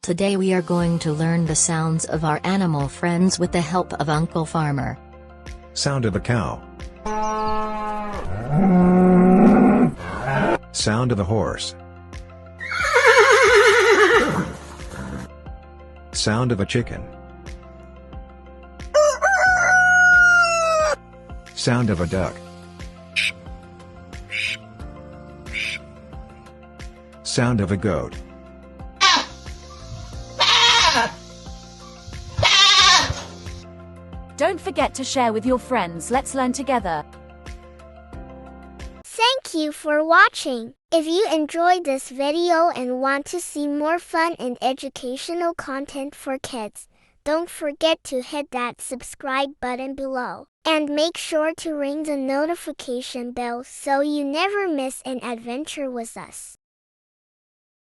Today we are going to learn the sounds of our animal friends with the help of Uncle Farmer. Sound of a cow. Sound of a horse. Sound of a chicken. Sound of a duck. Sound of a goat. Don't forget to share with your friends. Let's learn together. Thank you for watching. If you enjoyed this video and want to see more fun and educational content for kids, don't forget to hit that subscribe button below. And make sure to ring the notification bell so you never miss an adventure with us.